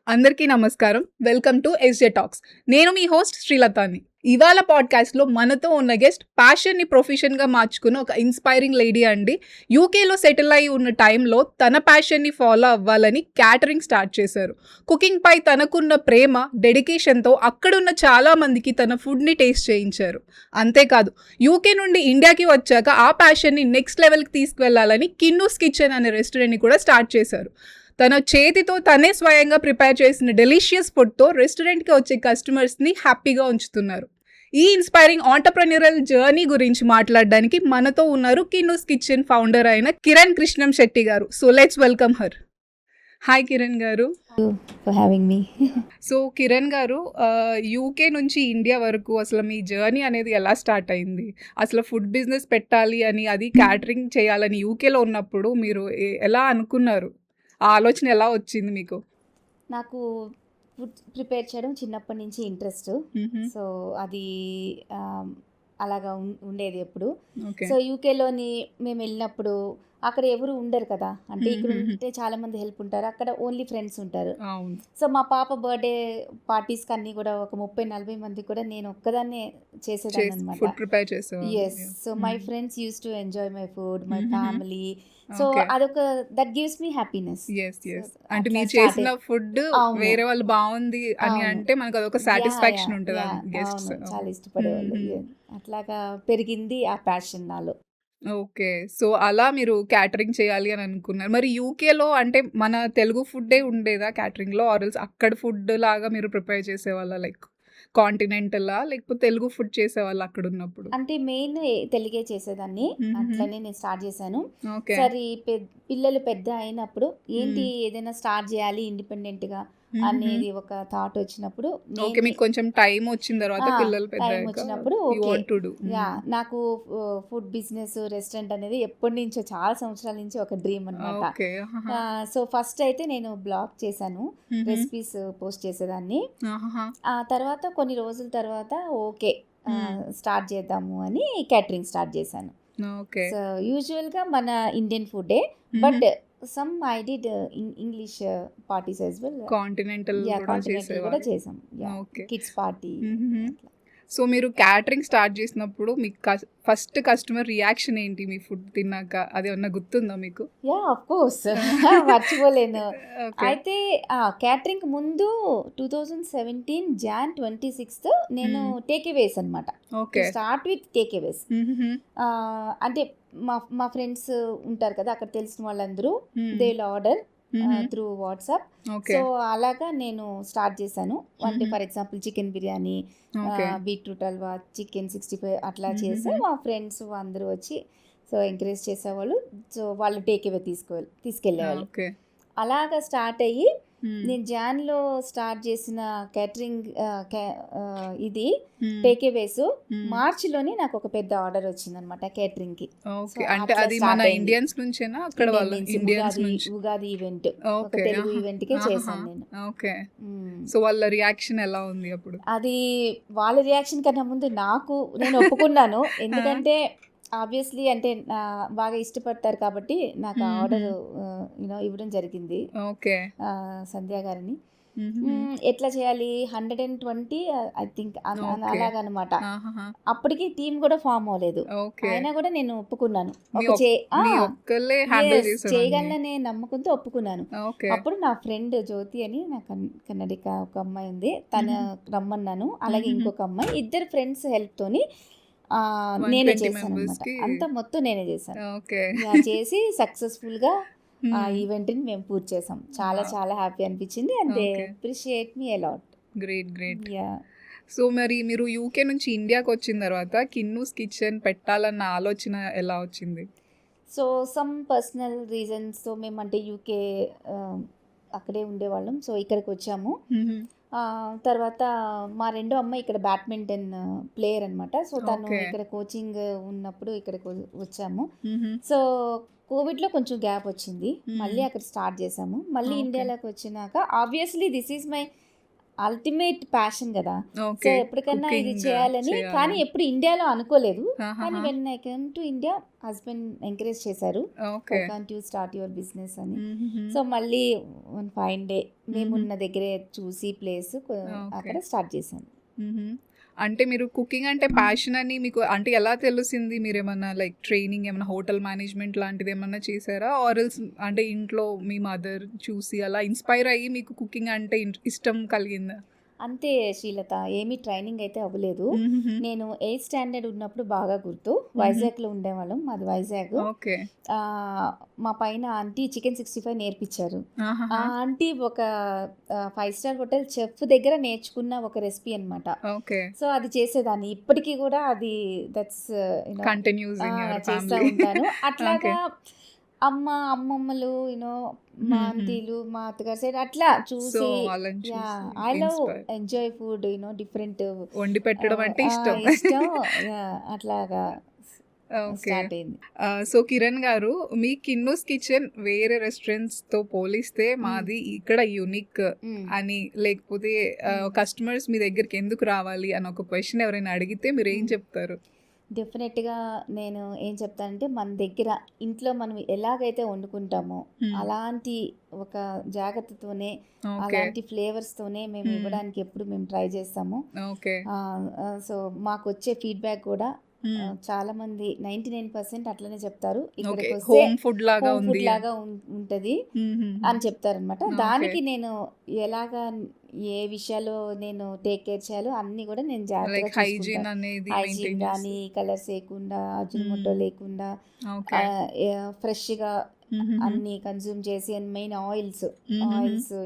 అందరికీ నమస్కారం. Welcome to SJ talks. నేను మీ హోస్ట్ శ్రీలతాని. ఇవాళ పాడ్కాస్ట్లో మనతో ఉన్న గెస్ట్ ప్యాషన్ని ప్రొఫెషన్గా మార్చుకున్న ఒక ఇన్స్పైరింగ్ లేడీ అండి. యూకేలో సెటిల్ అయి ఉన్న టైంలో తన ప్యాషన్ని ఫాలో అవ్వాలని క్యాటరింగ్ స్టార్ట్ చేశారు. కుకింగ్పై తనకున్న ప్రేమ, డెడికేషన్తో అక్కడున్న చాలామందికి తన ఫుడ్ని టేస్ట్ చేయించారు. అంతేకాదు యూకే నుండి ఇండియాకి వచ్చాక ఆ ప్యాషన్ని నెక్స్ట్ లెవెల్కి తీసుకువెళ్లాలని కిన్నూస్ కిచెన్ అనే రెస్టారెంట్ని కూడా స్టార్ట్ చేశారు. తన చేతితో తనే స్వయంగా ప్రిపేర్ చేసిన డెలిషియస్ ఫుడ్తో రెస్టారెంట్కి వచ్చే కస్టమర్స్ని హ్యాపీగా ఉంచుతున్నారు. ఈ ఇన్స్పైరింగ్ ఆంటర్‌ప్రెన్యూరల్ జర్నీ గురించి మాట్లాడడానికి మనతో ఉన్నారు కిన్నూస్ కిచెన్ ఫౌండర్ అయిన కిరణ్ కృష్ణం శెట్టి గారు. So let's welcome her. Hi Kiran గారు. for having me. So Kiran గారు, యూకే నుంచి ఇండియా వరకు అసలు మీ జర్నీ అనేది ఎలా స్టార్ట్ అయింది? అసలు ఫుడ్ బిజినెస్ పెట్టాలి అని, అది క్యాటరింగ్ చేయాలని యూకేలో ఉన్నప్పుడు మీరు ఎలా అనుకున్నారు? ఆ ఆలోచన ఎలా వచ్చింది మీకు? నాకు ఫుడ్ ప్రిపేర్ చేయడం చిన్నప్పటి నుంచి ఇంట్రెస్ట్. సో అది అలాగా ఉండేది ఎప్పుడు. ఓకే. సో యూకేలోని మేము వెళ్ళినప్పుడు అక్కడ ఎవరు ఉండరు కదా, అంటే ఇక్కడ ఉంటే చాలా మంది హెల్ప్ ఉంటారు, అక్కడ ఓన్లీ ఫ్రెండ్స్ ఉంటారు. అవును. సో మా పాప బర్త్డే పార్టీస్కి అన్నీ కూడా ఒక 30-40 మంది కూడా నేను ఒక్కదాన్నే చేసేదాన్ని అనమాట. ఫుడ్ ప్రిపేర్ చేసేవారు. Yes. So my friends use to enjoy my food, my family. So okay. అదొక that gives me happiness. Yes yes. అంటే మీరు చేసిన ఫుడ్ అవును. వేరే వాళ్ళు బాగుంది అని అవును. అంటే మనకు అదొక సాటిస్ఫాక్షన్ ఉంటుంది గెస్ట్స్. అవును, చాలా ఇష్టపడేవాళ్ళు. Yeah. అట్లాగా పెరిగింది ఆ ప్యాషన్ నాలో. ఓకే. సో అలా మీరు క్యాటరింగ్ చేయాలి అని అనుకున్నారు. మరి యూకేలో అంటే మన తెలుగు ఫుడ్డే ఉండేదా క్యాటరింగ్‌లో, ఆర్ ఎల్స్ అక్కడ ఫుడ్ లాగా మీరు ప్రిపేర్ చేసేవాళ్ళా? లైక్ కాంటినెంటలా, లేకపోతే తెలుగు ఫుడ్ చేసేవాళ్ళా అక్కడ ఉన్నప్పుడు? అంటే మెయిన్ తెలుగే చేసేదాన్ని. అట్లనే నేను స్టార్ట్ చేశాను. ఓకే. సరే పిల్లలు పెద్ద అయినప్పుడు ఏంటి ఏదైనా స్టార్ట్ చేయాలి ఇండిపెండెంట్గా అనేది ఒక థాట్ వచ్చినప్పుడు ఓకే. మీకు కొంచెం టైం వచ్చిన తర్వాత పిల్లలు పెద్ద టైం వచ్చినప్పుడు యూ వాంట్ టు డు. నాకు ఫుడ్ బిజినెస్ రెస్టారెంట్ అనేది ఎప్పటి నుంచో చాలా సంవత్సరాల నుంచి ఒక డ్రీమ్ అనమాట. ఓకే. సో ఫస్ట్ అయితే నేను బ్లాగ్ చేశాను, రెసిపీస్ పోస్ట్ చేసేదాన్ని. ఆ తర్వాత కొన్ని రోజుల తర్వాత ఓకే స్టార్ట్ చేద్దాము అని క్యాటరింగ్ స్టార్ట్ చేశాను. ఓకే. సో యూజువల్గా మన ఇండియన్ ఫుడే, but some I did English parties as well. Continental కూడా కాంటినెంటల్ కూడా చేసేవారు. చేసాం. ఓకే. Kids party. సో మీరు క్యాటరింగ్ స్టార్ట్ చేసినప్పుడు మీకు ఫస్ట్ కస్టమర్ రియాక్షన్ ఏంటి మీ ఫుడ్ తిన్నాక? అది ఏమన్నా గుర్తుందా మీకు? Yeah, of course. మర్చిపోలేను. ఓకే. అయితే క్యాటరింగ్ ముందు 2017 Jan 26 నేను టేక్అవేస్ అనమాట. ఓకే. Start with takeaways. అంటే మా ఫ్రెండ్స్ ఉంటారు కదా, అక్కడ తెలిసిన వాళ్ళందరూ they will order through WhatsApp. Okay. So అలాగా నేను స్టార్ట్ చేశాను. అంటే for example chicken biryani, okay. Beetroot halwa, chicken 65 అట్లా చేసి మా ఫ్రెండ్స్ అందరూ వచ్చి సో ఎంకరేజ్ చేసేవాళ్ళు. సో వాళ్ళు టేక్అవే తీసుకెళ్ళేవాళ్ళు. ఓకే. అలాగా స్టార్ట్ అయ్యి నేను జాన్లో స్టార్ట్ చేసిన క్యాటరింగ్ ఇది టేక్అవేస్ మార్చిలోనే నాకు ఒక పెద్ద ఆర్డర్ వచ్చిందనమాట క్యాటరింగ్కి. ఓకే. అంటే అది మన ఇండియన్స్ నుంచేనా అక్కడ వాళ్ళు ఇండియన్స్ నుంచి? ఉగాది ఈవెంట్, ఒక ఓకే. తెలుగు ఈవెంట్కే చేశాను నేను. ఓకే. సో వాళ్ళ రియాక్షన్ ఎలా ఉంది అప్పుడు? అది వాళ్ళ రియాక్షన్ కన్నా ముందు నేను ఒప్పుకున్నాను. ఎందుకంటే ఆబ్వియస్లీ అంటే బాగా ఇష్టపడతారు కాబట్టి నాకు ఆర్డర్ ఇవ్వడం జరిగింది. ఓకే. సంధ్య గారిని ఎట్లా చేయాలి 120 ఐ థింక్ అలాగనమాట. అప్పటికి టీం కూడా ఫామ్ అవ్వలేదు. అయినా కూడా నేను ఒప్పుకున్నాను. చేయగలనే నమ్మకంతో ఒప్పుకున్నాను. అప్పుడు నా ఫ్రెండ్ జ్యోతి అని నా కన్నడిక ఒక అమ్మాయి ఉంది, తను రమ్మన్నాను. అలాగే ఇంకొక అమ్మాయి, ఇద్దరు ఫ్రెండ్స్ హెల్ప్ తోని నేనే చేశాను అనమాట. అంతా మొత్తం నేనే చేశాను. చేసి సక్సెస్ఫుల్ గా ఆ ఈవెంట్ ని మేము పూర్తి చేసాం. చాలా చాలా హ్యాపీ అనిపించింది and they appreciate me a lot. Great great. So మరి మీరు యూకే నుంచి ఇండియాకి వచ్చిన తర్వాత కిన్నూస్ కిచెన్ పెట్టాలన్న ఆలోచన ఎలా వచ్చింది? సో సమ్ పర్సనల్ రీజన్స్తో మేము అంటే యూకే అక్కడే ఉండేవాళ్ళం. సో ఇక్కడికి వచ్చాము. తర్వాత మా రెండో అమ్మాయి ఇక్కడ బ్యాడ్మింటన్ ప్లేయర్ అనమాట. సో తను ఇక్కడ కోచింగ్ ఉన్నప్పుడు ఇక్కడికి వచ్చాము. సో కోవిడ్లో కొంచెం గ్యాప్ వచ్చింది, మళ్ళీ అక్కడ స్టార్ట్ చేసాము. మళ్ళీ ఇండియాలోకి వచ్చినాక obviously this is my ultimate passion కదా. So okay. ఎప్పటికన్నా ఇది కుకింగ్ చేయాలని, చేయాలి. కానీ ఎప్పుడు ఇండియాలో అనుకోలేదు. కానీ ఆహాహా! When I came to India, husband encourage చేశారు, okay. Why can't you start your business అని. హుహుహు. సో మళ్ళీ వన్ ఫైన్ డే హుహు. మేమున్న దగ్గరే చూసి ప్లేస్ ఓకే. అక్కడ స్టార్ట్ చేశాను. హుహు. అంటే మీరు కుకింగ్ అంటే ప్యాషన్ అని మీకు అంటే ఎలా తెలిసింది? మీరేమన్నా లైక్ ట్రైనింగ్ ఏమన్నా హోటల్ మేనేజ్మెంట్ లాంటిదేమన్నా చేసారా? ఆర్ ఎల్స్ అంటే ఇంట్లో మీ మదర్ చూసి అలా ఇన్‌స్పైర్ అయ్యి మీకు కుకింగ్ అంటే ఇష్టం కలిగిందా? అంతే శ్రీలత, ఏమీ ట్రైనింగ్ అయితే అవ్వలేదు. హుహుహు. నేను 8th స్టాండర్డ్ ఉన్నప్పుడు బాగా గుర్తు, హుహు. వైజాగ్లో ఉండేవాళ్ళం, మాది వైజాగ్. ఓకే. మా పైన ఆంటీ చికెన్ 65 నేర్పించారు. ఆ ఆహాహా! ఆంటీ ఒక 5 స్టార్ హోటల్ చెఫ్ దగ్గర నేర్చుకున్న ఒక రెసిపీ అనమాట. ఓకే. సో అది చేసేదాన్ని ఇప్పటికీ కూడా, అది దట్స్ కంటిన్యూస్ ఇన్ యువర్ చేస్తూ ఫ్యామిలీ. ఉంటాను. ఓకే. అట్లాగా అమ్మమ్మలు, మా హుహు. ఆంటీలు, మా అత్తగారి సైడ్ అట్లా సో చూసి, వాళ్ళని యా, చూసి I love inspire. Enjoy food, different వండి పెట్టడం అంటే ఇష్టం. ఇష్టం. అట్లాగా ఓకే. స్టార్ట్ అయింది. సో కిరణ్ గారు, మీ కిన్నూస్ కిచెన్ వేరే రెస్టారెంట్స్‌తో పోలిస్తే మాది ఇక్కడ యూనిక్ అని, లేకపోతే కస్టమర్స్ మీ దగ్గరికి ఎందుకు రావాలి అని ఒక క్వెషన్ ఎవరైనా అడిగితే మీరేం చెప్తారు? డెఫినెట్గా నేను ఏం చెప్తానంటే, మన దగ్గర ఇంట్లో మనం ఎలాగైతే వండుకుంటామో అలాంటి ఒక జాగ్రత్తతోనే, ఓకే. అలాంటి ఫ్లేవర్స్తోనే మేము ఇవ్వడానికి ఎప్పుడు మేము ట్రై చేస్తాము. ఓకే. సో మాకు వచ్చే ఫీడ్బ్యాక్ కూడా చాలా మంది 99% అట్లనే చెప్తారు, ఓకే. ఇక్కడికి వస్తే హోమ్ ఫుడ్ లాగా హోమ్ ఉంది. ఫుడ్ లాగా ఉంటుంది అని చెప్తారనమాట. ఓకే. దానికి నేను ఎలాగా ఏ విషయాల్లో నేను టేక్ కేర్ చేయాలో అన్నీ కూడా నేను లైక్ జాగ్రత్తగా హైజీన్ చూసుకుంటాను. అనేది హైజీన్ మెయింటైన్ కానీ, కలర్స్ వేయకుండా, అజినోమోటో లేకుండా, ఓకే. ఫ్రెష్గా అన్ని కన్జ్యూమ్ చేసి, అండ్ మెయిన్ ఆయిల్స్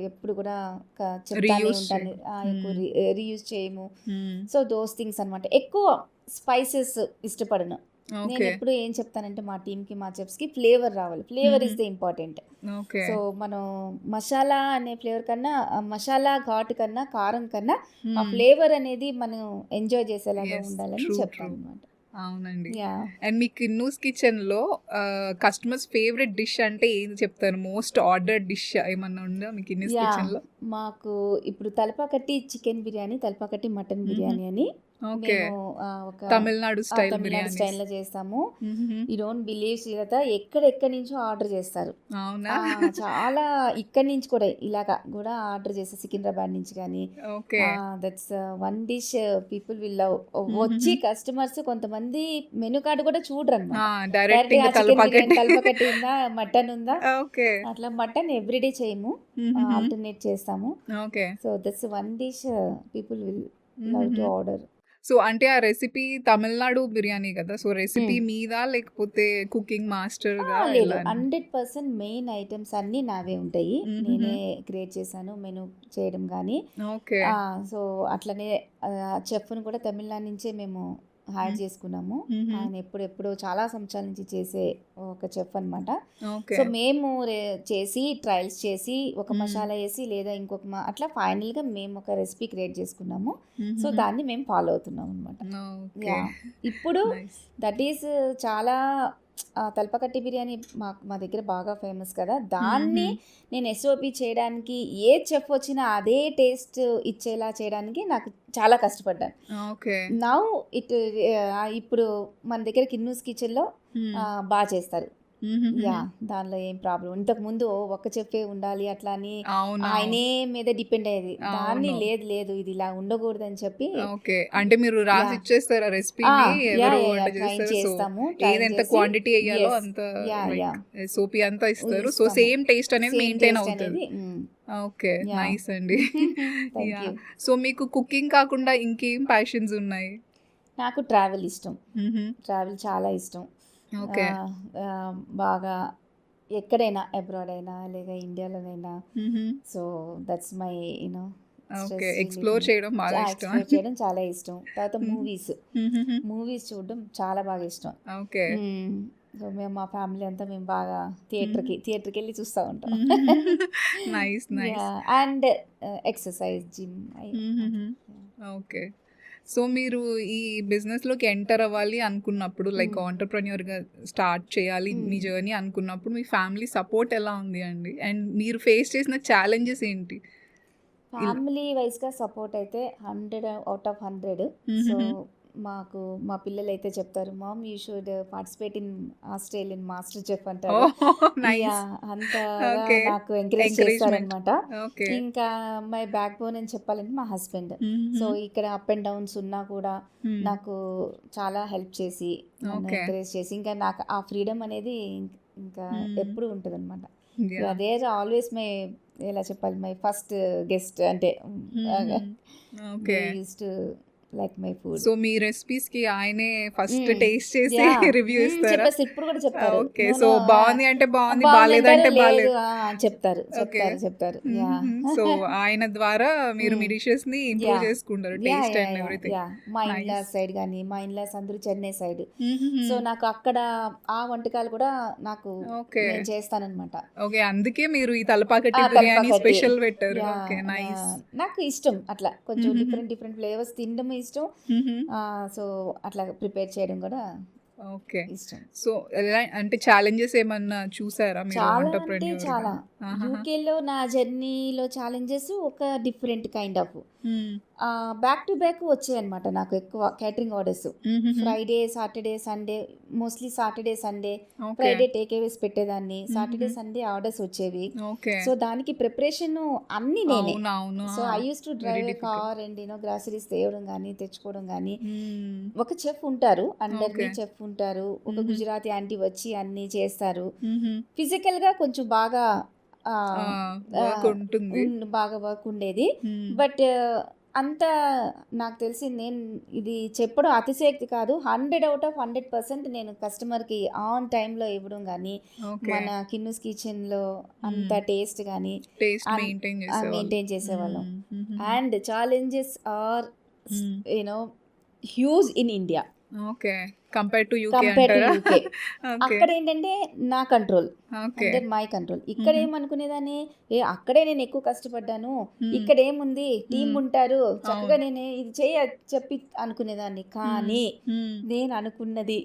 ఎప్పుడు కూడా చెప్తానే రీయూస్ ఉంటాను, ఎక్కువ రీయూజ్ చేయము. సో దోస్ థింగ్స్ అనమాట. ఎక్కువ స్పైసెస్ ఇష్టపడను నేను. ఓకే. ఎప్పుడు ఏం చెప్తానంటే మా టీమ్కి, మా చెఫ్స్కి ఫ్లేవర్ రావాలి, flavour is the important. Okay. So మనం మసాలా అనే ఫ్లేవర్ కన్నా, మసాలా ఘాటు కన్నా, కారం కన్నా ఆ ఫ్లేవర్ అనేది మనం ఎంజాయ్ చేసేలాగా Yes, ఉండాలని true, చెప్తాను true. అనమాట. అవునండి. యా అండ్ మీ కిన్నూస్ కిచెన్‌లో కస్టమర్స్ ఫేవరెట్ డిష్ అంటే ఏది చెప్తారు? మోస్ట్ ఆర్డర్డ్ డిష్ ఏమన్నా ఉందా మీ కిన్నూస్ యా కిచెన్‌లో? మాకు ఇప్పుడు తలపాకట్టి చికెన్ బిర్యానీ, తలపాకట్టి మటన్ బిర్యానీ అని ఓకే. మేము ఒక తమిళనాడు స్టైల్ తమిళనాడు బిర్యానీస్. స్టైల్లో చేస్తాము. ఈ డోంట్ బిలీవ్ శ్రీలత, ఎక్కడెక్కడి నుంచో ఆర్డర్ చేస్తారు. అవునా? చాలా ఇక్కడి నుంచి కూడా ఇలాగా కూడా ఆర్డర్ చేస్తారు, సికింద్రాబాద్ నుంచి కానీ. Okay. That's one dish people will love. వచ్చి కస్టమర్స్ కొంతమంది మెనూ కార్డు కూడా చూడరు అనమాట. డైరెక్ట్ ఇంకా చికెన్ బిర్యానీ కలపకట్టి. కలపకట్టి ఉందా, మటన్ ఉందా, ఓకే. అట్లా మటన్ ఎవ్రీడే చేయము, ఆల్టర్నేట్ చేస్తాము. Okay. So that's one dish people will love to order. So అంటే ఆ రెసిపీ తమిళనాడు బిర్యానీ కదా! సో రెసిపీ మీదా లేకపోతే కుకింగ్ మాస్టర్‌దా లేదు, ఎలా అని? 100% మెయిన్ ఐటమ్స్ అన్నీ నావే ఉంటాయి. నేనే క్రియేట్ చేశాను మెనూ చేయడం కానీ. ఓకే. సో అట్లనే చెఫ్ని కూడా తమిళనాడు నుంచే మేము హైర్ చేసుకున్నాము. ఆయన ఎప్పుడెప్పుడో చాలా సంవత్సరాల నుంచి చేసే ఒక చెఫ్ అనమాట. ఓకే. సో మేము చేసి ట్రయల్స్ చేసి ఒక మసాలా వేసి, లేదా ఇంకొక అట్లా ఫైనల్గా మేము ఒక రెసిపీ క్రియేట్ చేసుకున్నాము. సో దాన్ని మేము ఫాలో అవుతున్నాం అనమాట. ఓకే. యా ఇప్పుడు నైస్. దట్ ఈస్ చాలా తలపకట్టి బిర్యానీ మా దగ్గర బాగా ఫేమస్ కదా. దాన్ని నేను ఎస్ఓపి చేయడానికి, ఏ చెఫ్ వచ్చినా అదే టేస్ట్ ఇచ్చేలా చేయడానికి నాకు చాలా కష్టపడ్డాను. ఓకే. నౌ ఇప్పుడు మన దగ్గర కిన్నూస్ కిచెన్లో బాగా చేస్తారు. యా దానిలో ఏం ప్రాబ్లం. ఇంతకు ముందు ఒక చెఫే ఉండాలి అట్లా అని అవును. ఆయనే మీద డిపెండ్ అయ్యేది. దాన్ని అవును. లేదు ఇది ఇలా ఉండకూడదు అని చెప్పి ఓకే. అంటే మీరు రాసి యా ఇచ్చేస్తారా రెసిపీని? ఎవరు వంట ట్రై చేస్తారో సో చేస్తాము, ట్రై ఏదెంత చేసి క్వాంటిటీ ఎయ్యాలో ఎస్ అంత యా లైక్ ఎస్ఓపి అంతా ఇస్తారు. సో ఇస్తాము. సేమ్ టేస్ట్ అనేది సేమ్ మెయింటైన్ టేస్ట్ అవుతది. అనేది. ఓకే. యా నైస్ అండి. Thank yeah! యూ. సో మీకు కుకింగ్ కాకుండా ఇంకేం ప్యాషన్స్ ఉన్నాయి? నాకు ట్రావెల్ ఇష్టం, ట్రావెల్ చాలా ఇష్టం. ఓకే. బాగా ఎక్కడైనా, అబ్రాడ్ అయినా లేదా ఇండియాలోనైనా. So that's my okay. Stress explore relief. చేయడం బాగా ఇష్టమా? ఎక్స్ప్లోర్ చేయడం చాలా ఇష్టం. తర్వాత మూవీస్ చూడడం చాలా బాగా ఇష్టం. ఓకే. సో మేము మా ఫ్యామిలీ అంతా మేము బాగా థియేటర్కి వెళ్ళి చూస్తూ ఉంటాం. Nice. Nice. And exercise, gym. Okay. So మీరు ఈ బిజినెస్‌లోకి ఎంటర్ అవ్వాలి అనుకున్నప్పుడు, లైక్ ఆంటర్‌ప్రెన్యూర్‌గా స్టార్ట్ చేయాలి మీ జర్నీ అనుకున్నప్పుడు మీ ఫ్యామిలీ సపోర్ట్ ఎలా ఉంది అండి? అండ్ మీరు ఫేస్ చేసిన ఛాలెంజెస్ ఏంటి? ఫ్యామిలీ వైస్గా సపోర్ట్ అయితే 100/100. సో మాకు మా పిల్లలు అయితే చెప్తారు, mom you should participate in Australian master chef అంటారు. అంతగా నాకు ఎంకరేజ్ చేస్తారనమాట. ఇంకా మై బ్యాక్ బోన్ అని చెప్పాలంటే మా హస్బెండ్. సో ఇక్కడ అప్ అండ్ డౌన్స్ ఉన్నా కూడా నాకు చాలా హెల్ప్ చేసి ఎంకరేజ్ చేసి, ఇంకా నాకు ఆ ఫ్రీడమ్ అనేది ఇంకా ఎప్పుడు ఉంటుంది అనమాట. అదే ఆల్వేస్ మై, ఎలా చెప్పాలి, మై ఫస్ట్ గెస్ట్ అంటే like my food. So me recipes కి ఆయనే ఫస్ట్ టేస్ట్ చేసి రివ్యూ ఇస్తారా? ఇప్పుడు కూడా చెప్తారు. ఓకే, సో బాగుంది అంటే బాగుంది, బాలేదంటే బాలేదు చెప్తారు. సో ఆయన ద్వారా మీరు మీ డిషెస్ ని ఇంప్రూవ్ చేసుకుంటారు, టేస్ట్ అండ్ ఎవ్రీథింగ్. మా ఇన్లాస్ సైడ్ కానీ, మా ఇన్లాస్ అందరూ చెన్నై సైడ్. సో నాకు అక్కడ ఆ వంటకాలు కూడా నాకు నేను చేస్తానన్నమాట. ఓకే, అందుకే మీరు ఈ తలపాకట్టి బిర్యానీ స్పెషల్ పెట్టారు. Okay, nice. నాకు ఇష్టం అట్లా కొంచెం డిఫరెంట్ ఫ్లేవర్స్ తినడం ఇష్టం. సో అట్లా ప్రిపేర్ చేయడం కూడా ఓకే ఇష్టం. సో ఎలా అంటే ఛాలెంజెస్ ఏమన్నా చూసారా మీరు? చాలా అంటే చాలా. యూకేలో నా జర్నీలో ఛాలెంజెస్ ఒక different kind of back to back వచ్చాయన్నమాట. నాకు ఎక్కువ catering orders Friday, Saturday, Sunday, mostly Saturday, Sunday, Friday takeaways పెట్టేదాన్ని, సాటర్డే, సండే ఆర్డర్స్ వచ్చేవి. సో దానికి ప్రిపరేషన్ అన్ని నేనే. So I use to drive a car and groceries తేవడం కానీ తెచ్చుకోవడం కానీ. ఒక చెఫ్ ఉంటారు, అండర్ మీ చెఫ్ ఉంటారు, ఒక గుజరాతీ ఆంటీ వచ్చి అన్ని చేస్తారు. ఫిజికల్ గా కొంచెం బాగా బాగా వర్క్ ఉండేది. బట్ అంత నాకు తెలిసి, నేను ఇది చెప్పడం అతిశయోక్తి కాదు, 100/100% నేను కస్టమర్కి ఆన్ టైంలో ఇవ్వడం కానీ, మన కిన్నుస్ కిచెన్లో అంత టేస్ట్ కానీ మెయింటైన్ చేసేవాళ్ళం. And challenges are huge in India compare to UK. అక్కడ ఏంటంటే నా కంట్రోల్ అంటే మై కంట్రోల్. ఇక్కడ ఏమనుకునేదాన్ని, అక్కడే నేను ఎక్కువ కష్టపడ్డాను, ఇక్కడ ఏముంది టీం ఉంటారు చక్కగా నేను ఇది చెప్పి అనుకునేదాన్ని. కానీ నేను అనుకున్నది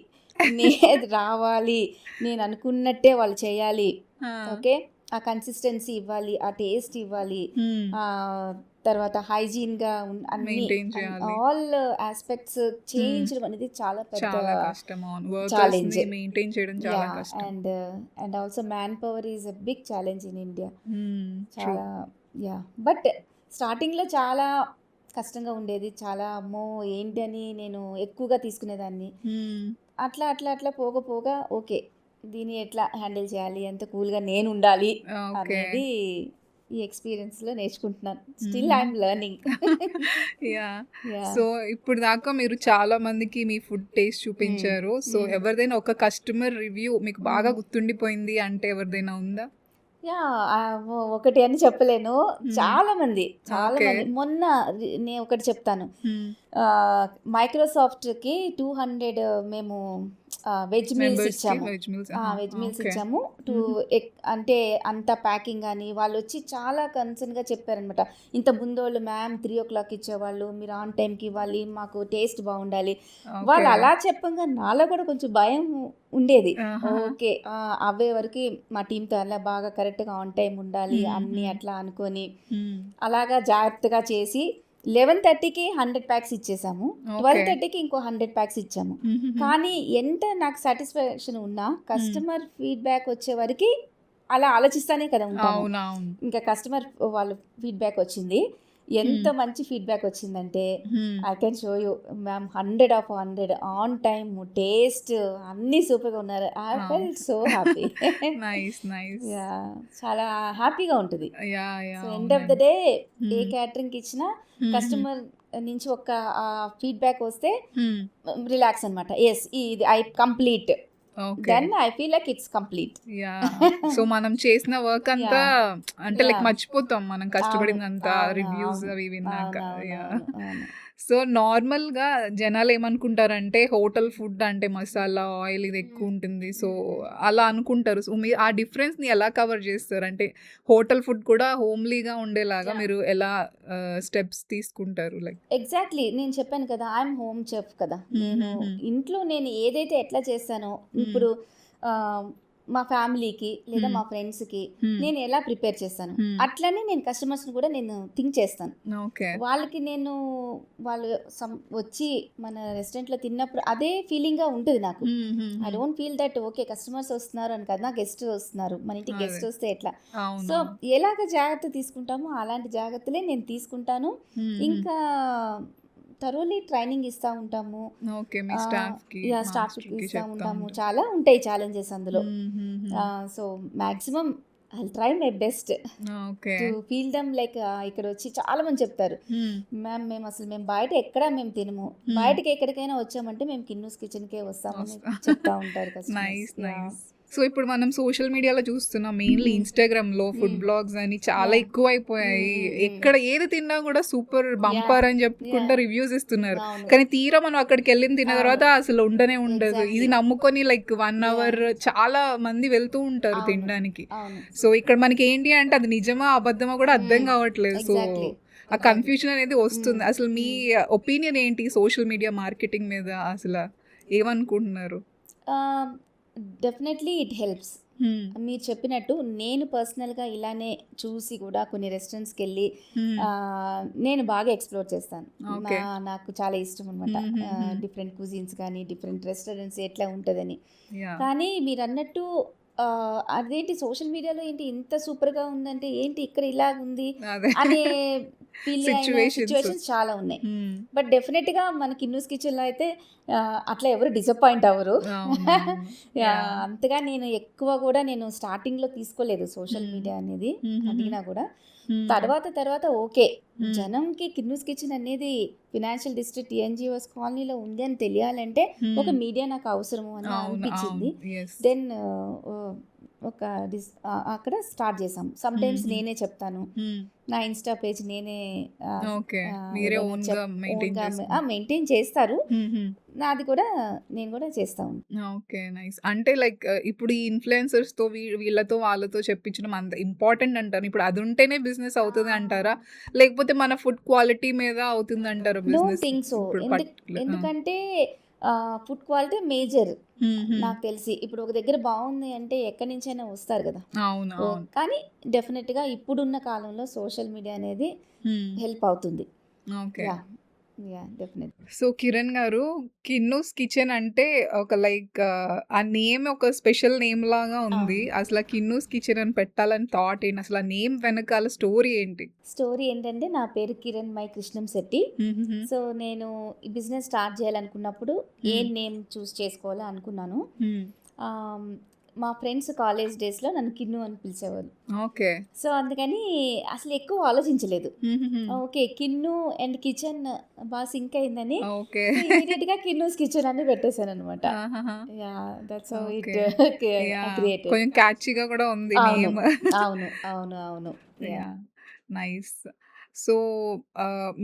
నేను రావాలి, నేను అనుకున్నట్టే వాళ్ళు చేయాలి. ఓకే, ఆ కన్సిస్టెన్సీ ఇవ్వాలి, ఆ టేస్ట్ ఇవ్వాలి, తర్వాత హైజీన్ గా అన్ని ఆల్ ఆస్పెక్ట్స్ చేయించడం అనేది చాలా పెద్ద challenge. And also man power is a big challenge in India. చాలా బట్ స్టార్టింగ్ లో చాలా కష్టంగా ఉండేది. చాలా అమ్మో ఏంటి అని నేను ఎక్కువగా తీసుకునేదాన్ని. అట్లా అట్లా అట్లా పోగా ఓకే, దీన్ని ఎట్లా హ్యాండిల్ చేయాలి, ఎంత కూల్గా నేను ఉండాలి అనేది ఈ ఎక్స్పీరియన్స్ లో నేర్చుకుంటున్నాను. Still I'm learning. సో ఇప్పుడు దాకా మీరు చాలా మందికి మీ ఫుడ్ టేస్ట్ చూపించారు. సో ఎవరిదైనా ఒక కస్టమర్ రివ్యూ మీకు బాగా గుర్తుండిపోయింది అంటే ఎవరిదైనా ఉందా? ఒకటి అని చెప్పలేను, చాలా మంది. మొన్న నేను ఒకటి చెప్తాను. మైక్రోసాఫ్ట్కి 200 మేము వెజ్ మీల్స్ ఇచ్చాము. అంటే అంత ప్యాకింగ్ కానీ వాళ్ళు వచ్చి చాలా కన్సర్న్గా చెప్పారనమాట. ఇంత ముందోళ్ళు మ్యామ్ 3 o'clock ఇచ్చేవాళ్ళు, మీరు ఆన్ టైంకి ఇవ్వాలి, మాకు టేస్ట్ బాగుండాలి. వాళ్ళు అలా చెప్పంగా నాలో కూడా కొంచెం భయం ఉండేది. ఓకే, అవే వరకు మా టీంతో అలా బాగా కరెక్ట్గా ఆన్ టైం ఉండాలి అన్ని అట్లా అనుకొని అలాగా జాగ్రత్తగా చేసి 11:30కి 100 packs ఇచ్చేసాము, 12:30కి ఇంకో 100 packs ఇచ్చాము. కానీ ఎంత నాకు సాటిస్ఫాక్షన్ ఉన్నా కస్టమర్ ఫీడ్బ్యాక్ వచ్చే వరకు అలా ఆలోచిస్తానే కదా ఉంటాము. ఇంకా కస్టమర్ వాళ్ళు ఫీడ్బ్యాక్ వచ్చింది, ఎంత మంచి ఫీడ్బ్యాక్ వచ్చిందంటే I can show you ma'am 100/100 on time, taste అన్ని సూపర్గా ఉన్నారు. I felt so happy. చాలా హ్యాపీగా ఉంటుంది. ఎండ్ ఆఫ్ ద డే ఏ క్యాటరింగ్కి ఇచ్చినా కస్టమర్ నుంచి ఒక ఫీడ్బ్యాక్ వస్తే రిలాక్స్ అనమాట. ఎస్, ఇది I complete, then I feel like it's complete. So మనం చేసిన వర్క్ అంతా అంటే లైక్ మర్చిపోతాం మనం కష్టపడిందంతా రివ్యూస్ అవి విన్నాక. సో నార్మల్గా జనాలు ఏమనుకుంటారంటే హోటల్ ఫుడ్ అంటే మసాలా ఆయిల్ ఇది ఎక్కువ ఉంటుంది, సో అలా అనుకుంటారు. సో మీరు ఆ డిఫరెన్స్ని ఎలా కవర్ చేస్తారు? అంటే హోటల్ ఫుడ్ కూడా హోమ్లీగా ఉండేలాగా మీరు ఎలా స్టెప్స్ తీసుకుంటారు? లైక్ ఎగ్జాక్ట్లీ నేను చెప్పాను కదా, ఐఎమ్ హోమ్ చెఫ్ కదా. నేను ఇంట్లో నేను ఏదైతే ఎట్లా చేస్తానో, ఇప్పుడు మా ఫ్యామిలీకి లేదా మా ఫ్రెండ్స్కి నేను ఎలా ప్రిపేర్ చేస్తాను అట్లనే నేను కస్టమర్స్ని కూడా నేను థింక్ చేస్తాను. ఓకే. వాళ్ళకి నేను వాళ్ళు వచ్చి మన రెస్టారెంట్లో తిన్నప్పుడు అదే ఫీలింగ్గా ఉంటుంది నాకు. I don't feel that okay customers వస్తున్నారు అని కదా, గెస్ట్ వస్తున్నారు, మన ఇంటికి గెస్ట్ వస్తే ఎట్లా. సో ఎలాగ జాగ్రత్త తీసుకుంటామో అలాంటి జాగ్రత్తలే నేను తీసుకుంటాను. ఇంకా థరోలీ ట్రైనింగ్ ఇస్తూ ఉంటాము, స్టాఫ్కి ఇస్తూ ఉంటాము. చాలా ఉంటాయి ఛాలెంజెస్ అందులో. So maximum I try my best to feel them like. ఇక్కడ వచ్చి చాలా మంది చెప్తారు, మ్యామ్ మేము బయట ఎక్కడా మేము తినము, బయటకి ఎక్కడికైనా వచ్చామంటే మేము కిన్నూస్ కిచెన్కే వస్తామని చెప్తా ఉంటారు కదా. సో ఇప్పుడు మనం సోషల్ మీడియాలో చూస్తున్నాం, మెయిన్లీ ఇన్స్టాగ్రామ్ లో ఫుడ్ బ్లాగ్స్ అని చాలా ఎక్కువ అయిపోయాయి. ఎక్కడ ఏది తిన్నా కూడా సూపర్ బంపర్ అని చెప్పుకుంటూ రివ్యూస్ ఇస్తున్నారు. కానీ తీరా మనం అక్కడికి వెళ్ళిన తిన్న తర్వాత అసలు ఉండనే ఉండదు. ఇది నమ్ముకొని లైక్ 1 hour చాలా మంది వెళ్తూ ఉంటారు తినడానికి. సో ఇక్కడ మనకి ఏంటి అంటే అది నిజమా అబద్ధమా కూడా అర్థం కావట్లేదు. సో ఆ కన్ఫ్యూజన్ అనేది వస్తుంది. అసలు మీ ఒపీనియన్ ఏంటి సోషల్ మీడియా మార్కెటింగ్ మీద? అసలు ఏమనుకుంటున్నారు? Definitely it helps. మీరు చెప్పినట్టు నేను పర్సనల్గా ఇలానే చూసి కూడా కొన్ని రెస్టారెంట్స్కి వెళ్ళి నేను బాగా ఎక్స్ప్లోర్ చేస్తాను. నాకు చాలా ఇష్టం అనమాట డిఫరెంట్ కుజిన్స్ కానీ డిఫరెంట్ రెస్టారెంట్స్ ఎట్లా ఉంటుందని. కానీ మీరు అన్నట్టు అదేంటి సోషల్ మీడియాలో ఏంటి ఇంత సూపర్గా ఉందంటే ఏంటి ఇక్కడ ఇలా ఉంది అనే సిచ్యువేషన్స్ చాలా ఉన్నాయి. బట్ డెఫినెట్గా మన కిన్నూస్ కిచెన్లో అయితే అట్లా ఎవరు డిసప్పాయింట్ అవ్వరు. అంతగా నేను ఎక్కువ కూడా నేను స్టార్టింగ్లో తీసుకోలేదు సోషల్ మీడియా అనేది, అడిగినా కూడా. తర్వాత ఓకే జనంకి కిన్నూస్ కిచెన్ అనేది ఫినాన్షియల్ డిస్ట్రిక్ట్ ఎన్జిఓస్ కాలనీలో ఉంది అని తెలియాలంటే ఒక మీడియా నాకు అవసరము అని అనిపించింది. దెన్ అక్కడ స్టార్ట్ చేసాం. సమ్ టైమ్స్ నేనే చెప్తాను, నా ఇన్స్టా పేజ్ నేనే మెయింటైన్ చేస్తారు, నాది కూడా నేను కూడా చేస్తాను. Okay, nice. అంటే లైక్ ఇప్పుడు ఈ ఇన్ఫ్లుయెన్సర్స్ తో వీళ్ళతో వాళ్ళతో చెప్పించడం అంత ఇంపార్టెంట్ అంటారు. ఇప్పుడు అది ఉంటేనే బిజినెస్ అవుతుంది అంటారా, లేకపోతే మన ఫుడ్ క్వాలిటీ మీద అవుతుంది అంటారా బిజినెస్? Think so. ఎందుకంటే ఫుడ్ క్వాలిటీ మేజర్ నాకు తెలిసి. ఇప్పుడు ఒక దగ్గర బాగుంది అంటే ఎక్కడి నుంచైనా వస్తారు కదా. కానీ డెఫినెట్గా ఇప్పుడున్న కాలంలో సోషల్ మీడియా అనేది హెల్ప్ అవుతుంది. సో కిరణ్ గారు, కిన్నూస్ కిచెన్ అంటే ఒక లైక్ ఆ నేమ్ ఒక స్పెషల్ నేమ్ లాగా ఉంది. అసలు కిన్నూస్ కిచెన్ అని పెట్టాలని థాట్ ఏంటి? అసలు ఆ నేమ్ వెనకాల స్టోరీ ఏంటి? స్టోరీ ఏంటంటే నా పేరు Kiran my Krishnam Shetty. So నేను ఈ బిజినెస్ స్టార్ట్ చేయాలనుకున్నప్పుడు ఏ నేమ్ చూస్ చేసుకోవాలో అనుకున్నాను. మా ఫ్రెండ్స్ కాలేజ్ డేస్లో నన్ను కిన్ను అని పిలిచేవారు. ఓకే. సో అందుకని అసలు ఎక్కువ ఆలోచించలేదు. ఓకే కిన్ను అండ్ కిచెన్ బాగా సింక్ అయిందని ఇమీడియట్గా కిన్నూస్ కిచెన్ అని పెట్టేశాను అనమాట. కొంచెం క్యాచీగా కూడా ఉంది. అవును అవును అవును. నైస్. సో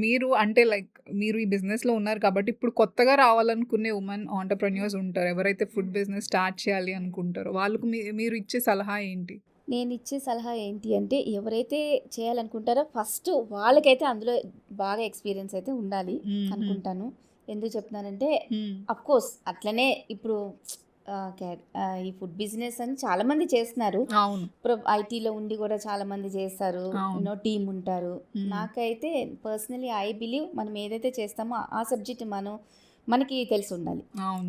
మీరు అంటే లైక్ మీరు ఈ బిజినెస్లో ఉన్నారు కాబట్టి ఇప్పుడు కొత్తగా రావాలనుకునే ఉమెన్ ఆంటర్‌ప్రెన్యూర్స్ ఉంటారు, ఎవరైతే ఫుడ్ బిజినెస్ స్టార్ట్ చేయాలి అనుకుంటారో వాళ్ళకు మీరు ఇచ్చే సలహా ఏంటి? నేను ఇచ్చే సలహా ఏంటి అంటే ఎవరైతే చేయాలనుకుంటారో ఫస్ట్ వాళ్ళకైతే అందులో బాగా ఎక్స్పీరియన్స్ అయితే ఉండాలి అనుకుంటాను. ఎందుకు చెప్తున్నానంటే అఫ్కోర్స్ అట్లనే ఇప్పుడు ఈ ఫుడ్ బిజినెస్ అని చాలా మంది చేస్తున్నారు. ఐటీలో ఉండి కూడా చాలా మంది చేస్తారు, టీమ్ ఉంటారు. నాకైతే పర్సనలీ ఐ బిలీవ్ మనం ఏదైతే చేస్తామో ఆ సబ్జెక్ట్ మనకి తెలిసి ఉండాలి.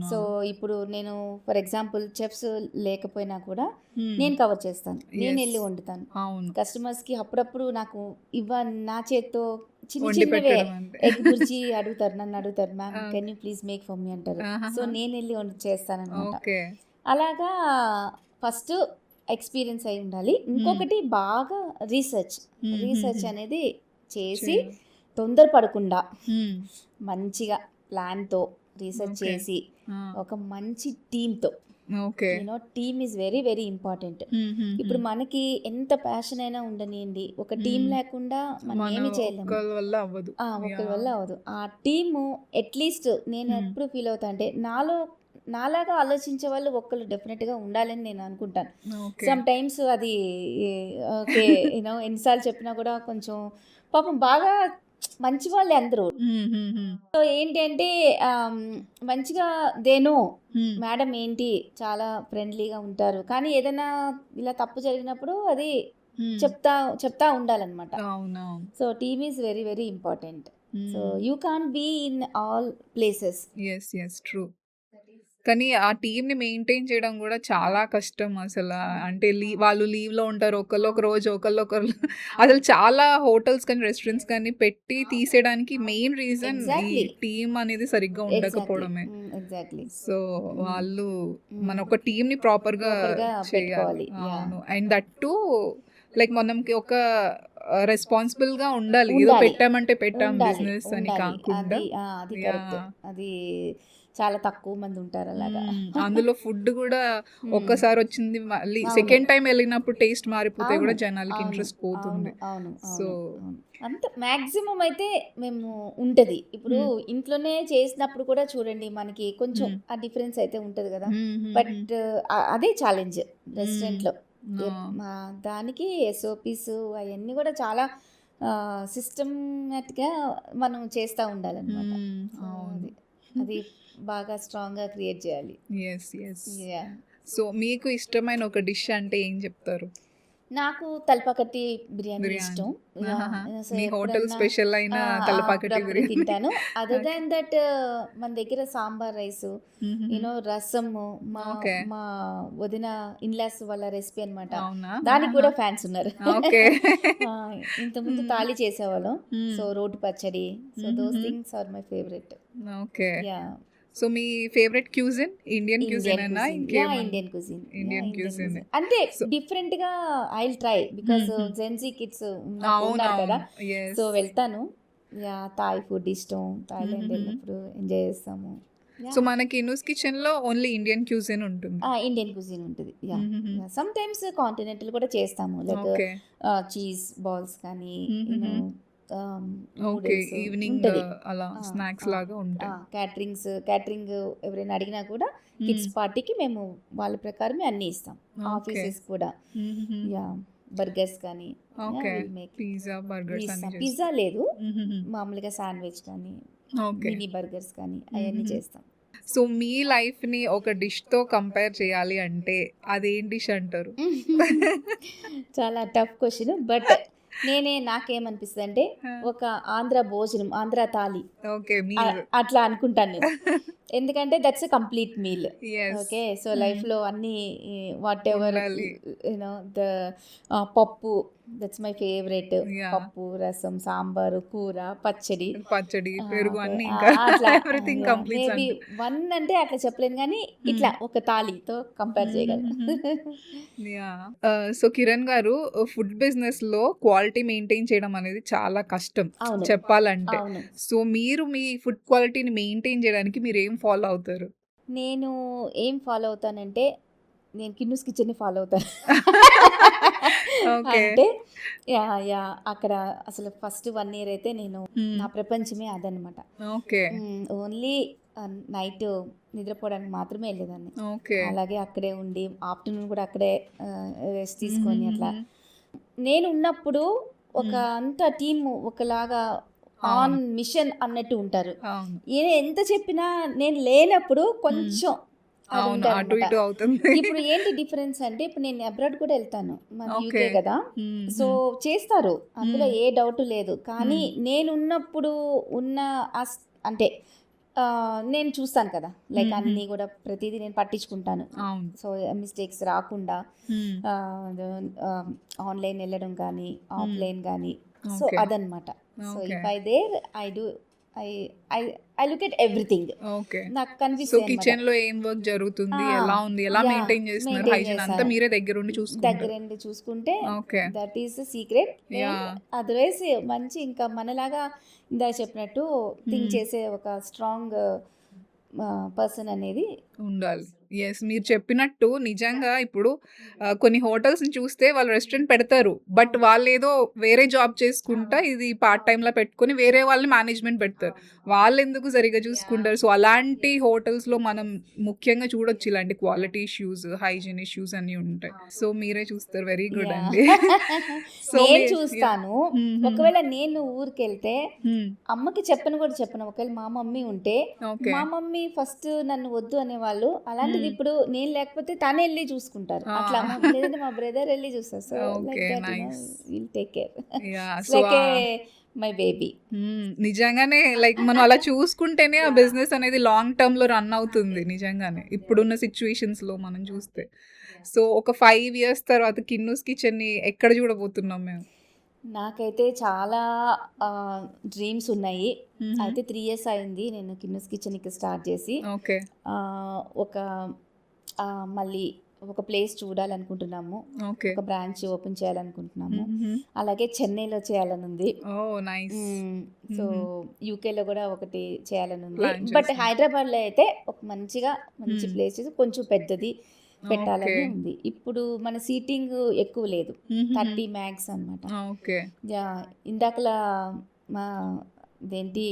సో ఇప్పుడు నేను ఫర్ ఎగ్జాంపుల్ చెఫ్స్ లేకపోయినా కూడా నేను కవర్ చేస్తాను, నేను వెళ్ళి వండుతాను. కస్టమర్స్కి అప్పుడప్పుడు నాకు నా చేత్తో చిన్నవే ఎగ్ బుర్జీ నన్ను అడుగుతారు, ma'am can you please make for me అంటారు. సో నేను వెళ్ళి చేస్తాను అనమాట. అలాగా ఫస్ట్ ఎక్స్పీరియన్స్ అయి ఉండాలి. ఇంకొకటి బాగా రీసెర్చ్ అనేది చేసి తొందరపడకుండా మంచిగా ప్లాన్తో రీసెర్చ్ చేసి ఒక మంచి టీమ్తో. Team is very very important. ఇప్పుడు మనకి ఎంత ప్యాషన్ అయినా ఉండనియండి, ఒక టీం లేకుండా మనం ఏమి చేయలేము, ఒకరి వల్ల అవ్వదు. ఆ టీము అట్లీస్ట్ నేను ఎప్పుడు ఫీల్ అవుతా అంటే నాలాగా ఆలోచించే వాళ్ళు ఒక్కళ్ళు డెఫినెట్గా ఉండాలని నేను అనుకుంటాను. సమ్ టైమ్స్ అది ఓకే ఎన్నిసార్లు చెప్పినా కూడా కొంచెం పాపం బాగా మంచి వాళ్ళే అందరూ. సో ఏంటి అంటే మంచిగా దేనో మేడం ఏంటి చాలా ఫ్రెండ్లీగా ఉంటారు, కానీ ఏదైనా ఇలా తప్పు జరిగినప్పుడు అది చెప్తా ఉండాలన్నమాట. So team is very very important. So you can't be in all places. Yes true. కానీ ఆ టీమ్‌ని మెయింటైన్ చేయడం గూడా చాలా కష్టం అసల. అంటే వాళ్ళు లీవ్‌లో ఉంటారు. ఒకళ్ళొక రోజు ఒకళ్ళు అసలు చాలా హోటల్స్ కానీ, రెస్టారెంట్స్ కానీ పెట్టి తీసేయడానికి మెయిన్ రీజన్ ఈ Exactly. టీమ్ అనేది సరిగ్గా ఉండకపోవడమే. ఎగ్జాక్ట్లీ. సో వాళ్ళు మన ఒక టీమ్‌ని ప్రాపర్‌గా చేయాలి. పెట్టుకోవాలి. అవును. అండ్ దట్ టూ లైక్ మనకి ఒక రెస్పాన్సిబుల్‌గా ఉండాలి. ఏదో ఉండాలి. పెట్టామంటే పెట్టాం బిజినెస్ అని కాకుండా. అది కరెక్ట్. అది చాలా తక్కువ మంది ఉంటారు అలాగా. అందులో ఫుడ్ కూడా Hmm. ఒక్కసారి వచ్చింది మళ్ళీ అవును. సెకండ్ టైం వెళ్ళినప్పుడు టేస్ట్ మారిపోతే కూడా అవును, జనాలకి అవును, ఇంట్రెస్ట్ పోతుంది. అవును. సో అంత మాక్సిమం అయితే మేము ఉంటది. ఇప్పుడు ఇంట్లోనే చేసినప్పుడు కూడా చూడండి మనకి కొంచెం ఆ డిఫరెన్స్ అయితే ఉంటది కదా. బట్ అదే ఛాలెంజ్ రెస్టారెంట్ లో. దానికి SOPs అవన్నీ కూడా చాలా సిస్టమేటిక్గా మనం చేస్తూ ఉండాలన్నమాట. అది బాగా స్ట్రాంగ్గా క్రియేట్ చేయాలి. Yeah. సో మీకు ఇష్టమైన ఒక డిష్ అంటే ఏం చెప్తారు? నాకు తలపాకట్టి బిర్యానీ ఇష్టం. So మీ హోటల్ ఎప్పుడన్నా స్పెషల్ అయిన తలపాకట్టి అప్పుడప్పుడు బిర్యానీ. తింటాను. అదర్ దాన్ దట్ మన దగ్గర సాంబార్ రైస్, రసము, Okay. మా వదిన ఇన్లాస్ వాళ్ళ రెసిపీ అన్నమాట. అవునా? దానికి కూడా ఫ్యాన్స్ ఉన్నారు. ఓకే. ఇంతకుముందు తాళి చేసేవాళ్ళం. సో రోటి పచ్చడి. So those things are my favourite. Okay. Ya. So మీ ఫేవరెట్ క్యూజిన్ ఇండియన్ క్యూజిన్ అన్నా ఇంకేమైనా? Indian cuisine. Indian cuisine. అంటే So- డిఫరెంట్ గా I will try because Gen Z kids ఉన్నారు కదా. సో వెళ్తాను. యా, థాయ్ ఫుడ్ ఇష్టం. థాయిలాండ్ వెళ్ళినప్పుడు ఎంజాయ్ చేస్తాము. సో మనకి ఇనూస్ కిచెన్ లో ఓన్లీ ఇండియన్ క్యూజిన్ ఉంటుంది. ఇండియన్ కుజిన్ ఉంటుంది. యా, సమ్ టైమ్స్ కాంటినెంటల్ కూడా చేస్తాము, లైక్ ఓకే. చీజ్ బాల్స్ కానీ ఓకే. ఈవినింగ్ అలా స్నాక్స్ లాగా ఉంటాయి. క్యాటరింగ్ ఎవరైనా అడిగినా కూడా కిడ్స్ పార్టీకి మేము వాళ్ళ ప్రకారమే అన్ని ఇస్తాం. ఆఫీసెస్ కూడా యా, బర్గర్స్ కానీ ఓకే. పిజ్జా బర్గర్స్ పిజ్జా లేదు, మామూలుగా శాండ్విచ్ కానీ ఓకే. మినీ బర్గర్స్ కానీ అవన్నీ చేస్తాం. సో మీ లైఫ్ ని ఒక డిష్ తో కంపేర్ చేయాలి అంటే అదేం డిష్ అంటారు? చాలా టఫ్ క్వశ్చన్. బట్ నాకేమనిపిస్తుంది అంటే ఒక ఆంధ్ర భోజనం, ఆంధ్ర థాలి ఓకే. అట్లా అనుకుంటాను నేను. ఎందుకంటే that's a complete meal. Yes. Okay. So life లో అన్ని వాట్ ఎవర్ ఉండాలి. ద పప్పు, దట్స్ మై ఫేవరెట్. Yeah. పప్పు, రసం, సాంబారు, కూర, పచ్చడి, పచ్చడి, పెరుగు okay. అన్ని ఇంకా ఎవ్రీథింగ్ కంప్లీట్. మేబీ వన్ అంటే అట్లా చెప్పలేను, కానీ ఇట్లా ఒక తాలితో కంపేర్ చేయగలను. సో కిరణ్ గారు, ఫుడ్ బిజినెస్ లో క్వాలిటీ మెయింటైన్ చేయడం అనేది చాలా కష్టం అవును, చెప్పాలంటే. అవును. సో మీరు మీ ఫుడ్ క్వాలిటీని మెయింటైన్ చేయడానికి మీరు ఏం ఫాలో అవుతారు? నేను ఏం ఫాలో అవుతానంటే నేను కిన్నూస్ కిచెన్ని ఫాలో అవుతాను. ఓకే. అంటే యా అక్కడ అసలు ఫస్ట్ 1 year అయితే నేను నా ప్రపంచమే అదనమాట. ఓకే. ఓన్లీ నైట్ నిద్రపోవడానికి మాత్రమే వెళ్ళేదాన్ని. ఓకే. అలాగే అక్కడే ఉండి ఆఫ్టర్నూన్ కూడా అక్కడే రెస్ట్ తీసుకొని అట్లా. నేను ఉన్నప్పుడు ఒక అంత టీమ్ ఒకలాగా ఆన్ మిషన్ అన్నట్టు ఉంటారు. అవును. ఎంత చెప్పినా నేను లేనప్పుడు కొంచెం అది అవును, ఉంటారు అటు అన్నమాట. ఇటు అవుతుంది. ఇప్పుడు ఏంటి డిఫరెన్స్ అంటే ఇప్పుడు నేను అబ్రాడ్ కూడా వెళ్తాను, మన Okay. యూకే కదా. సో చేస్తారు, అందులో ఏ డౌట్ లేదు. కానీ నేను ఉన్నప్పుడు ఉన్న అంటే నేను చూస్తాను కదా, లైక్ అన్నీ కూడా ప్రతిదీ నేను పట్టించుకుంటాను. అవును. సో మిస్టేక్స్ రాకుండా ఆన్లైన్ వెళ్ళడం కానీ ఆఫ్లైన్ కానీ, సో Okay. అదనమాట. So Okay. If I there I do I look at everything. Okay. నాకు సో కనిపిస్తుంది కిచెన్ లో ఏం వర్క్ జరుగుతుంది, ఎలా ఉంది, ఎలా Yeah, మెయింటైన్ చేస్తున్నారు, maintain హైజీన్ అంతా చేస్తాను. మీరే దగ్గరుండి చూసుకుంటారు. దగ్గరండి చూసుకుంటే okay. That is the secret. Yeah. Otherwise మంచి ఇంకా మనలాగా ఇందాక చెప్పినట్టు థింక్ చేసే ఒక స్ట్రాంగ్ పర్సన్ అనేది ఉండాలి. యెస్. మీరు చెప్పినట్టు నిజంగా ఇప్పుడు కొన్ని హోటల్స్‌ని చూస్తే వాళ్ళు రెస్టారెంట్ పెడతారు. బట్ వాళ్ళేదో వేరే జాబ్ చేసుకుంటా ఇది పార్ట్ టైమ్‌లా పెట్టుకొని వేరే వాళ్ళని మేనేజ్‌మెంట్ పెడతారు. వాళ్ళెందుకు సరిగ్గా చూసుకుంటారు. సో, అలాంటి హోటల్స్‌లో మనం ముఖ్యంగా చూడొచ్చు ఇలాంటి క్వాలిటీ ఇష్యూస్, హైజీన్ ఇష్యూస్ అన్నీ ఉంటాయి. సో, మీరే చూస్తారు. Very good yeah! అండి. సో, నేను యాహ్! చూస్తాను. హుహు. ఒకవేళ నేను ఊరికెళ్తే హ్మ్. అమ్మకి చెప్పను కూడా చెప్పను. ఒకవేళ మా మమ్మీ ఉంటే, ఓకే. మా మమ్మీ ఫస్ట్ నన్ను వద్దు అనేవాళ్ళు. అలాంటిది ఇప్పుడు నేను లేకపోతే తనెళ్ళి చూసుకుంటారు. ఆ! అట్లా లేదంటే మా బ్రదర్ ఎళ్లి చూస్తారు. So, like okay. That nice. Will take care. Yeah! It's so, like A my baby. నిజంగానే లైక్ మనం అలా చూసుకుంటేనే ఆ బిజినెస్ అనేది లాంగ్ టర్మ్‌లో రన్ అవుతుంది నిజంగానే. ఇప్పుడున్న సిట్యుయేషన్స్‌లో మనం చూస్తే. సో, ఒక 5 ఇయర్స్ తర్వాత కిన్నూస్ కిచెన్‌ని ఎక్కడ చూడబోతున్నాం మేము? నాకైతే చాలా డ్రీమ్స్ ఉన్నాయి. హుహు. అయితే 3 ఇయర్స్ అయింది నేను కిన్నూస్ కిచెన్‌కి స్టార్ట్ చేసి. ఓకే. ఒక మళ్ళీ ఒక ప్లేస్ చూడాలనుకుంటున్నాము. ఓకే. ఒక బ్రాంచ్ ఓపెన్ చేయాలనుకుంటున్నాము. హుహుహు. అలాగే చెన్నైలో చేయాలనుంది. ఓహ్! నైస్. సో, హుహు. యూకేలో కూడా ఒకటి చేయాలనుంది. ప్లాన్ బట్ చేస్తున్నారు. హైదరాబాద్‌లో అయితే ఒక మంచి హ్మ్. ప్లేస్ చూసి కొంచెం పెద్దది ఓకే. పెట్టాలని ఉంది. ఇప్పుడు మన సీటింగ్ ఎక్కువ లేదు. హుహుహు. 30 మ్యాక్స్ అన్నమాట. ఓకే. యాహ్! ఇందాకలా మా ఇదేంటి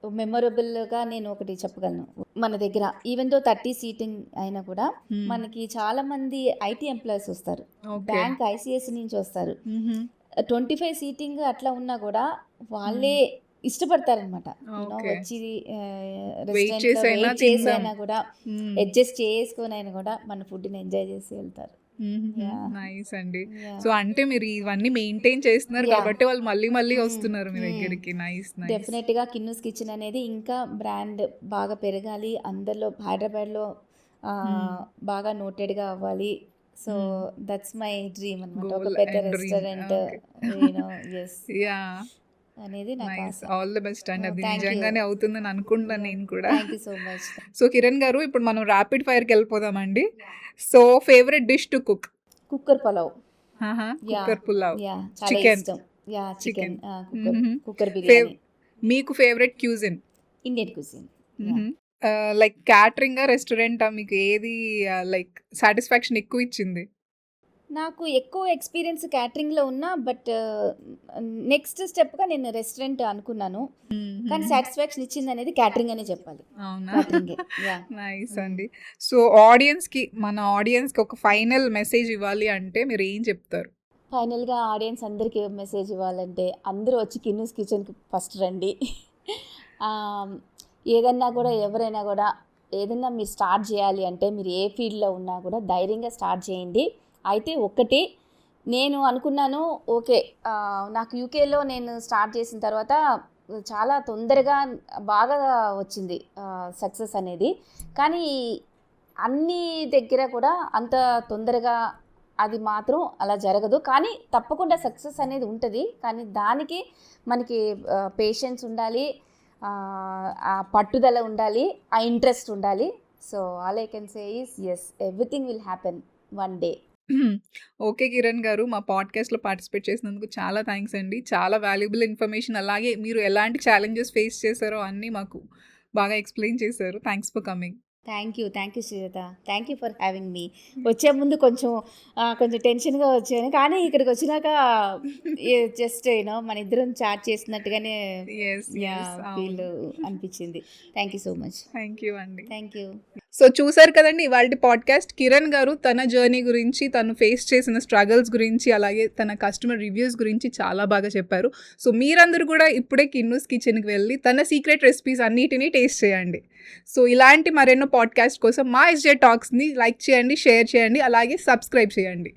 మెమొరబుల్‌గా నేను ఒకటి చెప్పగలను. మన దగ్గర ఈవెన్ దో 30 సీటింగ్ అయినా కూడా హ్మ్. మనకి చాలా మంది ఐటీ ఎంప్లాయీస్ వస్తారు. ఓకే. బ్యాంక్ ఐసీఐసీ నుంచి వస్తారు. హుహు. 25 సీటింగ్ అట్లా ఉన్నా కూడా వాళ్ళే హ్మ్. ఇష్టపడతారనమాట. ఓకే. వచ్చి వెయిట్ రెస్టారెంట్‌లో చేసైనా వెయిట్ తిందాం. చేసైనా కూడా హ్మ్. అడ్జస్ట్ చేసుకొనైనా కూడా మన ఫుడ్‌ని ఎంజాయ్ చేసి వెళ్తారు. హుహుహు. యాహ్! నైస్ అండి. యాహ్! సో, అంటే మీరు ఇవన్నీ మెయింటైన్ చేస్తున్నారు యాహ్! కాబట్టి వాళ్ళు మళ్ళీ మళ్ళీ హ్మ్. వస్తున్నారు మీ హ్మ్. దగ్గరికి. నైస్. నైస్. డెఫినెట్‌గా కిన్నూస్ కిచెన్ అనేది ఇంకా బ్రాండ్ బాగా పెరగాలి. అందరిలో హైదరాబాద్‌లో హ్మ్. బాగా నోటెడ్‌గా అవ్వాలి. సో, హ్మ్. దట్స్ మై డ్రీమ్ అనమాట. ఒక గోల్ పెద్ద and dream. Restaurant okay. Yes yeah! అనేది నాకు nice. Asha. All the best అండి. అది థ్యాంక్ యూ. నిజంగానే అవుతుందని అనుకుంటున్నాను యాహ్! నేను కూడా. Thank you so much. So, Kiran garu ఇప్పుడు మనం ర్యాపిడ్ ఫైర్‌కెళ్ళిపోదామండి. So, favourite dish to cook? Cooker pulao. ఆహా! యాహ్! కుక్కర్ పులావ్. చాలా చికెన్. ఇష్టం. చికెన్. చికెన్. కుక్కర్ హుహుహు. బిర్యానీ. మీకు ఫేవరెట్ క్యూజిన్? Indian cuisine. హుహు. యాహ్! లైక్ క్యాటరింగా? రెస్టారెంటా? మీకు ఏది లైక్ సాటిస్ఫాక్షన్ ఎక్కువ ఇచ్చింది? నాకు ఎక్కువ ఎక్స్‌పీరియన్స్ క్యాటరింగ్‌లో ఉన్నా. బట్ నెక్స్ట్ స్టెప్‌గా నేను రెస్టారెంట్ అనుకున్నాను. కానీ హుహు. సాటిస్ఫాక్షన్ ఇచ్చిందనేది క్యాటరింగ్ అనే చెప్పాలి. అవునా? క్యాటరింగే. యాహ్! నైస్ హ్మ్. అండి. సో, మన ఆడియన్స్‌కి ఒక ఫైనల్ మెసేజ్ ఇవ్వాలి అంటే మీరేం చెప్తారు? ఫైనల్‌గా ఆడియన్స్ అందరికీ మెసేజ్ ఇవ్వాలంటే అందరూ వచ్చి కిన్నూస్ కిచెన్‌కి ఫస్ట్ రండి. ఆహ్, ఏదన్నా కూడా ఎవరైనా కూడా ఏదన్నా మీరు స్టార్ట్ చేయాలి అంటే మీరు ఏ ఫీల్డ్‌లో ఉన్నా కూడా ధైర్యంగా స్టార్ట్ చేయండి. అయితే ఒక్కటి నేను అనుకున్నాను ఓకే. నాకు యూకేలో నేను స్టార్ట్ చేసిన తర్వాత చాలా తొందరగా బాగా వచ్చింది సక్సెస్ అనేది. కానీ అన్ని దగ్గర కూడా అంత తొందరగా అది మాత్రం అలా జరగదు. కానీ తప్పకుండా సక్సెస్ అనేది ఉంటది. కానీ దానికి మనకి పేషెన్స్ ఉండాలి. ఆ పట్టుదల ఉండాలి. ఆ ఇంట్రెస్ట్ ఉండాలి. So, all I can say is yes everything will happen one day. Okay Kiran గారు. మా పాడ్‌కాస్ట్‌లో పార్టిసిపేట్ చేసినందుకు చాలా థాంక్స్ అండి. చాలా వాల్యుబుల్ ఇన్ఫర్మేషన్ అలాగే మీరు ఎలాంటి ఛాలెంజెస్ ఫేస్ చేశారో అన్నీ మాకు బాగా ఎక్స్‌ప్లెయిన్ చేశారు. Thanks for coming. Thank you Srilatha. Thank you for having me. వచ్చే ముందు కొంచెం టెన్షన్‌గా వచ్చాను. కానీ ఇక్కడికి వచ్చినాక జస్ట్ మన ఇద్దరం చాట్ చేస్తున్నట్టుగానే యెస్. యెస్. ఫీల్ అవును. అనిపించింది. Thank you so much. Thank you అండి. Thank you. సో, చూసారు కదండీ ఇవాల్టి పాడ్‌కాస్ట్. కిరణ్ గారు తన జర్నీ గురించి, తను ఫేస్ చేసిన స్ట్రగల్స్ గురించి, అలాగే తన కస్టమర్ రివ్యూస్ గురించి చాలా బాగా చెప్పారు. సో, మీరందరూ కూడా ఇప్పుడే కిన్నూస్ కిచెన్‌కి వెళ్ళి తన సీక్రెట్ రెసిపీస్ అన్నిటిని టేస్ట్ చేయండి. సో, ఇలాంటి మరెన్నో పాడ్‌కాస్ట్ కోసం మా ఎస్జే టాక్స్‌ని లైక్ చేయండి, షేర్ చేయండి, అలాగే సబ్స్క్రైబ్ చేయండి.